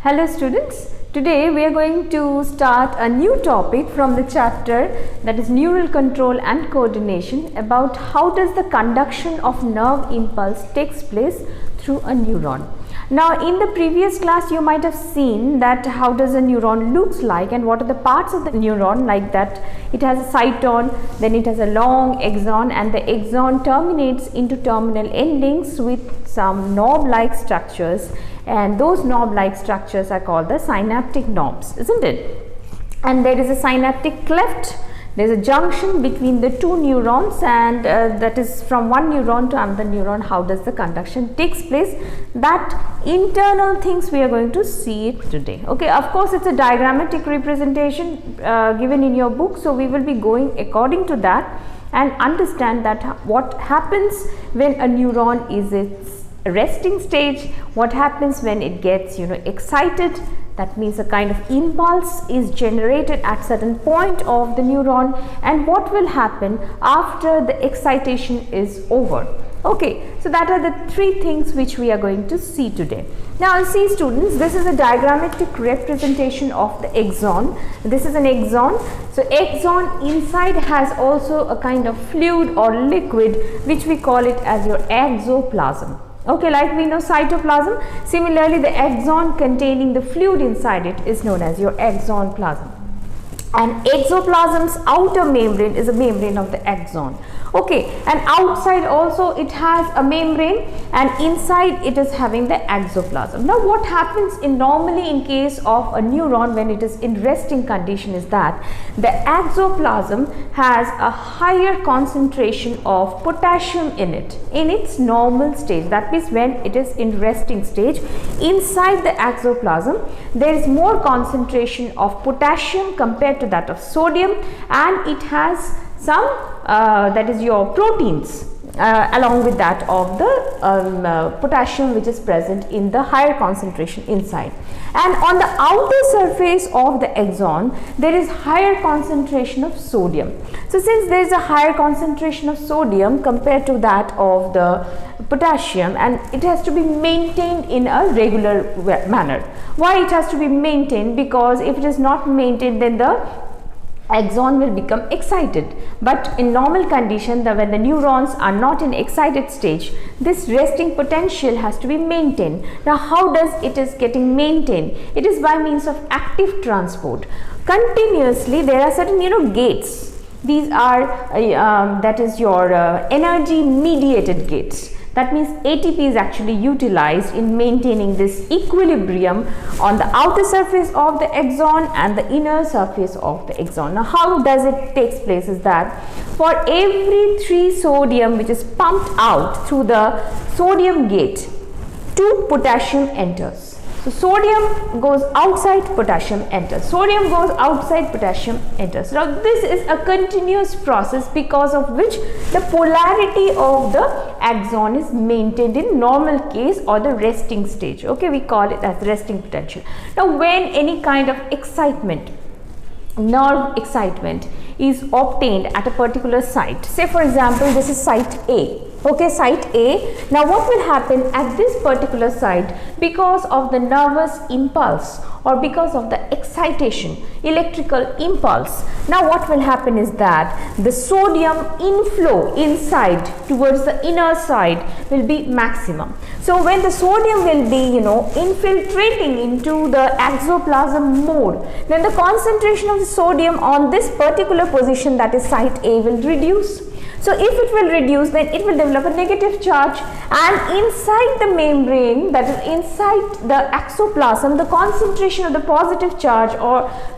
Hello students, today we are going to start a new topic from the chapter that is neural control and coordination, about how does the conduction of nerve impulse takes place through a neuron. Now in the previous class you might have seen that how does a neuron looks like and what are the parts of the neuron, like that it has a cyton, then it has a long axon, and the axon terminates into terminal endings with some knob-like structures, and those knob-like structures are called the synaptic knobs, isn't it? And there is a synaptic cleft. There is a junction between the two neurons, and that is from one neuron to another neuron. How does the conduction takes place? That internal things we are going to see it today. Okay, of course it's a diagrammatic representation given in your book, so we will be going according to that and understand that what happens when a neuron is its resting stage, what happens when it gets excited. That means a kind of impulse is generated at certain point of the neuron, and what will happen after the excitation is over. Okay, so that are the three things which we are going to see today. Now see students, this is a diagrammatic representation of the axon. This is an axon. So axon inside has also a kind of fluid or liquid which we call it as your exoplasm. Okay, like we know cytoplasm, similarly the axon containing the fluid inside it is known as your axonplasm. And exoplasm's outer membrane is a membrane of the axon. Okay, and outside also it has a membrane, and inside it is having the exoplasm. Now what happens normally in case of a neuron when it is in resting condition is that the exoplasm has a higher concentration of potassium in it in its normal stage. That means when it is in resting stage, inside the exoplasm there is more concentration of potassium compared to that of sodium, and it has some that is your proteins along with that of the potassium which is present in the higher concentration inside. And on the outer surface of the axon there is higher concentration of sodium. So since there is a higher concentration of sodium compared to that of the potassium, and it has to be maintained in a regular manner. Why it has to be maintained? Because if it is not maintained, then the axon will become excited. But in normal condition, when the neurons are not in excited stage, this resting potential has to be maintained. Now how does it is getting maintained? It is by means of active transport. Continuously there are certain gates. These are that is your energy mediated gates. That means ATP is actually utilized in maintaining this equilibrium on the outer surface of the axon and the inner surface of the axon. Now how does it takes place is that for every 3 sodium which is pumped out through the sodium gate, 2 potassium enters. So sodium goes outside, potassium enters. Sodium goes outside, potassium enters. Now this is a continuous process because of which the polarity of the axon is maintained in normal case or the resting stage. Okay, we call it as resting potential. Now when any kind of excitement, nerve excitement is obtained at a particular site, say for example this is site A. Okay, site A. Now what will happen at this particular site, because of the nervous impulse or because of the excitation, electrical impulse, now what will happen is that the sodium inflow inside towards the inner side will be maximum. So when the sodium will be infiltrating into the exoplasm more, then the concentration of the sodium on this particular position, that is site A, will reduce. So if it will reduce, then it will develop a negative charge, and inside the membrane, that is inside the exoplasm, the concentration of the positive charge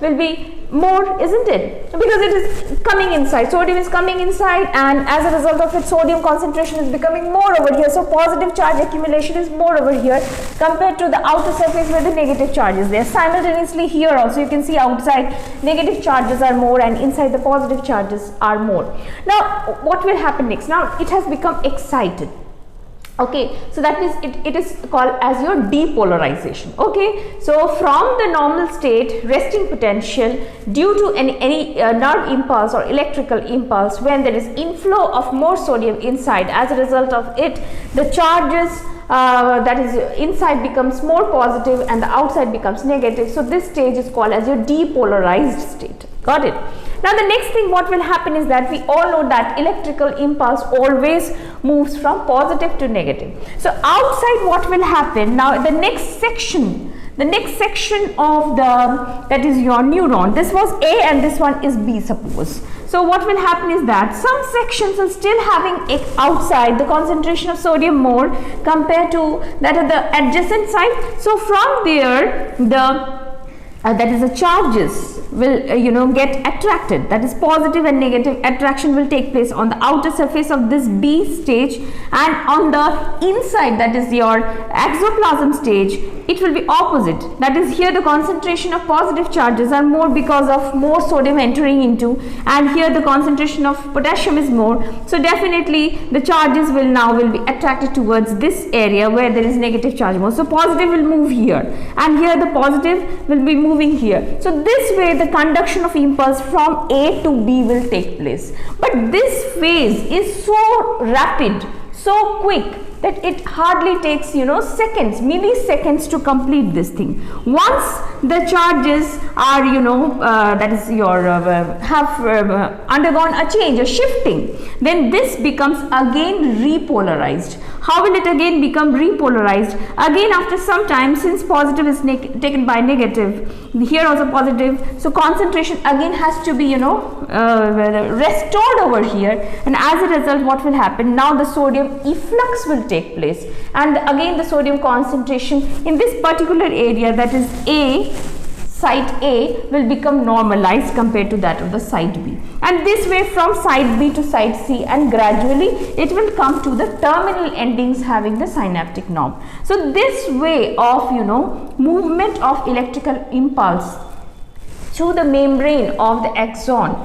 will be more, isn't it? Because it is coming inside, sodium is coming inside, and as a result of it sodium concentration is becoming more over here. So positive charge accumulation is more over here compared to the outer surface where the negative charge is there. Simultaneously here also you can see outside negative charges are more and inside the positive charges are more. Now what will happen next? Now it has become excited. Okay, so that means it is called as your depolarization. Okay, so from the normal state, resting potential, due to any nerve impulse or electrical impulse, when there is inflow of more sodium inside, as a result of it the charges that is inside becomes more positive and the outside becomes negative. So this stage is called as your depolarized state. Got it? Now the next thing what will happen is that we all know that electrical impulse always moves from positive to negative. So outside what will happen, now the next section of that is your neuron, this was A and this one is B, suppose. So what will happen is that some sections are still having outside the concentration of sodium more compared to that of the adjacent side. So from there that is the charges will get attracted, that is positive and negative attraction will take place on the outer surface of this B stage, and on the inside, that is your exoplasm stage, it will be opposite, that is here the concentration of positive charges are more because of more sodium entering into, and here the concentration of potassium is more. So definitely the charges will be attracted towards this area where there is negative charge more. So positive will move here and here the positive will be moving here. So this way the conduction of impulse from A to B will take place. But this phase is so rapid, so quick, that it hardly takes seconds, milliseconds to complete this thing. Once the charges are that is your have undergone a change, a shifting, then this becomes again repolarized. How will it again become repolarized? Again after some time, since positive is taken by negative, here also positive, so concentration again has to be restored over here, and as a result what will happen, now the sodium efflux will take place, and again the sodium concentration in this particular area, that is A, site A, will become normalized compared to that of the site B, and this way from site B to site C, and gradually it will come to the terminal endings having the synaptic knob. So this way of movement of electrical impulse through the membrane of the axon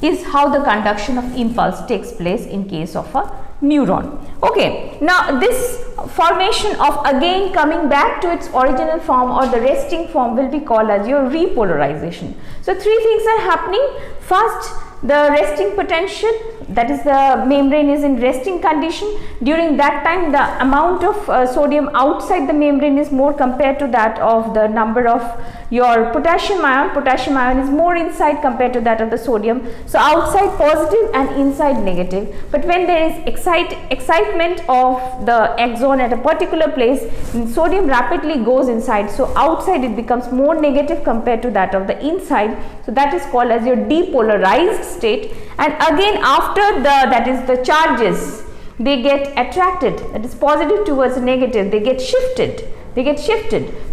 is how the conduction of impulse takes place in case of a neuron. Okay, now this formation of again coming back to its original form or the resting form will be called as your repolarization. So three things are happening. First, the resting potential, that is the membrane is in resting condition. During that time the amount of sodium outside the membrane is more compared to that of the number of your potassium ion is more inside compared to that of the sodium. So outside positive and inside negative. But when there is excitement of the axon at a particular place, sodium rapidly goes inside, so outside it becomes more negative compared to that of the inside. So that is called as your depolarized state. And again after the charges, they get attracted, that is positive towards negative, they get shifted.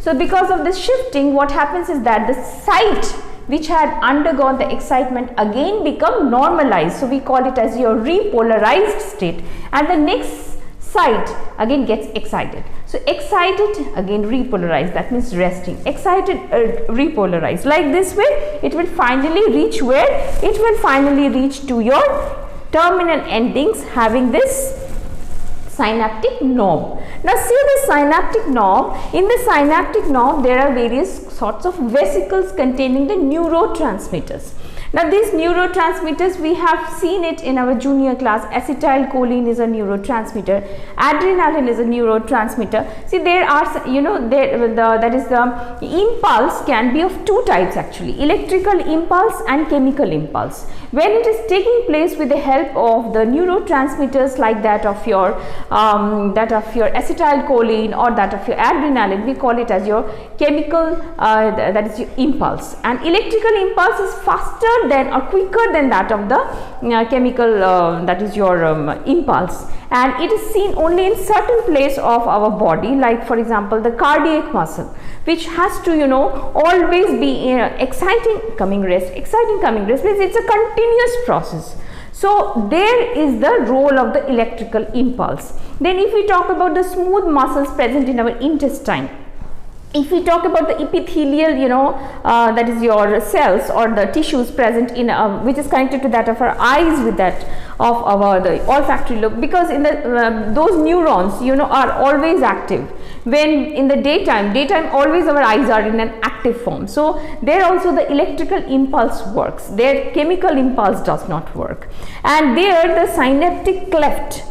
So because of this shifting, what happens is that the site which had undergone the excitement again become normalized. So we call it as your repolarized state, and the next site again gets excited. So excited, again repolarized, that means resting. Excited, repolarized. Like this way it will finally reach where? It will finally reach to your terminal endings having this synaptic knob. Now see the synaptic knob. In the synaptic knob there are various sorts of vesicles containing the neurotransmitters. Now these neurotransmitters, we have seen it in our junior class. Acetylcholine is a neurotransmitter, adrenaline is a neurotransmitter. See, there are that is the impulse can be of two types actually, electrical impulse and chemical impulse. When it is taking place with the help of the neurotransmitters like that of your acetylcholine or that of your adrenaline, we call it as your chemical that is your impulse, and electrical impulse is faster than or quicker than that of the chemical that is your impulse, and it is seen only in certain place of our body, like for example the cardiac muscle, which has to always be exciting coming rest, means it's a continuous process. So there is the role of the electrical impulse. Then if we talk about the smooth muscles present in our intestine, if we talk about the epithelial, that is your cells or the tissues present in which is connected to that of our eyes with that of our the olfactory lobe, because in the those neurons are always active. When in the daytime always our eyes are in an active form, so there also the electrical impulse works, their chemical impulse does not work. And there the synaptic cleft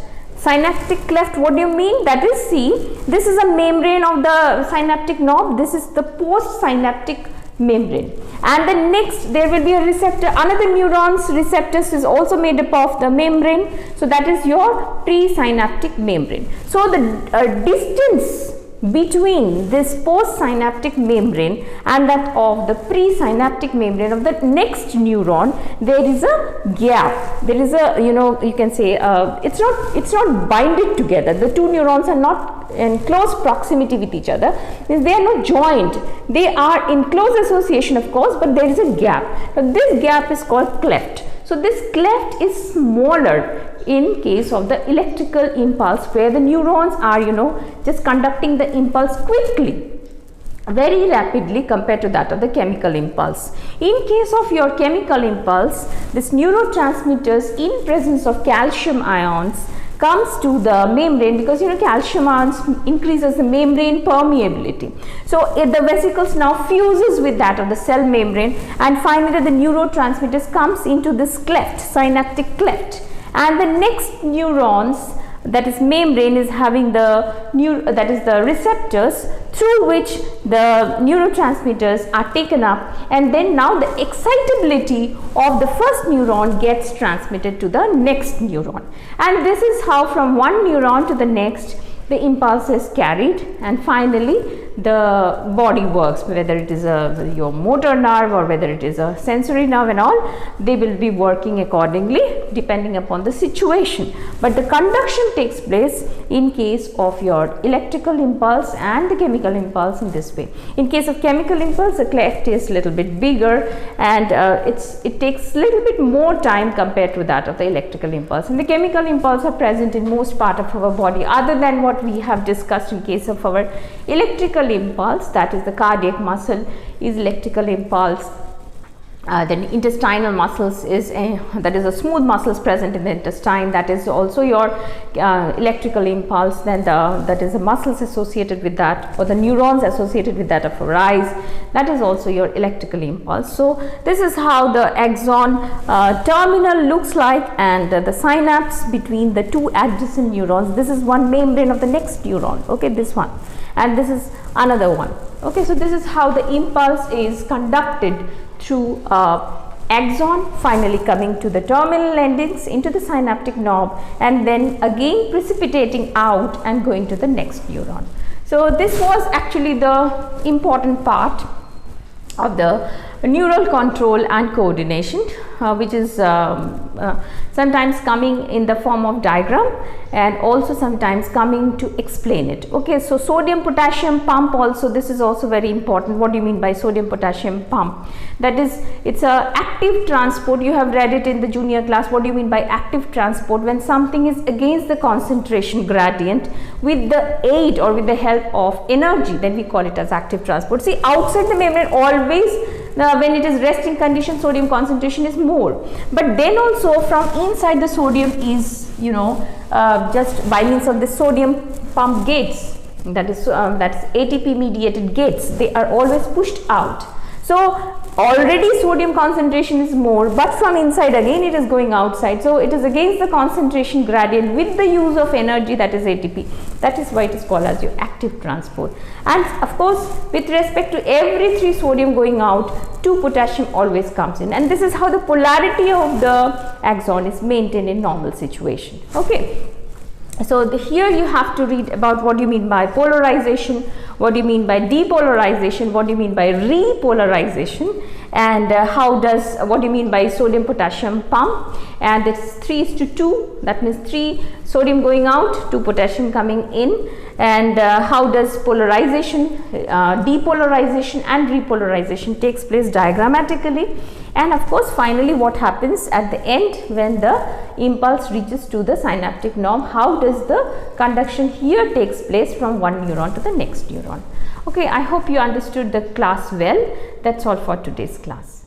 Synaptic cleft, what do you mean? That is, see, this is a membrane of the synaptic knob, this is the postsynaptic membrane, and the next there will be a receptor, another neuron's receptors is also made up of the membrane, so that is your presynaptic membrane. So the distance between this postsynaptic membrane and that of the presynaptic membrane of the next neuron, there is a gap, there is a, you can say it's not binded together, the two neurons are not in close proximity with each other, they are not joined, they are in close association of course, but there is a gap. Now this gap is called cleft. So this cleft is smaller in case of the electrical impulse, where the neurons are just conducting the impulse quickly, very rapidly compared to that of the chemical impulse. In case of your chemical impulse, this neurotransmitters in presence of calcium ions comes to the membrane, because calcium ions increases the membrane permeability. So the vesicles now fuses with that of the cell membrane, and finally the neurotransmitters comes into this cleft, synaptic cleft, and the next neurons, that is membrane, is having the receptors through which the neurotransmitters are taken up, and then now the excitability of the first neuron gets transmitted to the next neuron, and this is how from one neuron to the next the impulse is carried, and finally the body works, whether it is your motor nerve or whether it is a sensory nerve and all, they will be working accordingly depending upon the situation. But the conduction takes place in case of your electrical impulse and the chemical impulse in this way. In case of chemical impulse, the cleft is little bit bigger, and it takes little bit more time compared to that of the electrical impulse. And the chemical impulse are present in most part of our body, other than what we have discussed in case of our electrical impulse, that is the cardiac muscle is electrical impulse. Then intestinal muscles is that is a smooth muscles present in the intestine, that is also your electrical impulse. Then that is the muscles associated with that, or the neurons associated with that of our eyes, that is also your electrical impulse. So this is how the axon terminal looks like, and the synapse between the two adjacent neurons. This is one membrane of the next neuron, okay, this one, and this is another one. Okay, so this is how the impulse is conducted through axon, finally coming to the terminal endings into the synaptic knob, and then again precipitating out and going to the next neuron. So this was actually the important part of the neural control and coordination, which is sometimes coming in the form of diagram and also sometimes coming to explain it. Okay, so sodium potassium pump also, this is also very important. What do you mean by sodium potassium pump? That is, it's a active transport. You have read it in the junior class. What do you mean by active transport? When something is against the concentration gradient with the aid or with the help of energy, then we call it as active transport. See, outside the membrane always when it is resting condition, sodium concentration is more, but then also from inside the sodium is just by means of the sodium pump gates, that is ATP mediated gates, they are always pushed out. So already sodium concentration is more, but from inside again it is going outside, so it is against the concentration gradient with the use of energy, that is ATP. That is why it is called as your active transport. And of course, with respect to every 3 sodium going out, 2 potassium always comes in, and this is how the polarity of the axon is maintained in normal situation. Okay. So here you have to read about what you mean by polarization, what do you mean by depolarization, what do you mean by repolarization, and what do you mean by sodium potassium pump, and it's 3:2, that means 3 sodium going out, 2 potassium coming in, and how does polarization, depolarization and repolarization takes place diagrammatically, and of course finally what happens at the end when the impulse reaches to the synaptic knob, how does the conduction here takes place from one neuron to the next neuron. Okay, I hope you understood the class well. That's all for today's class.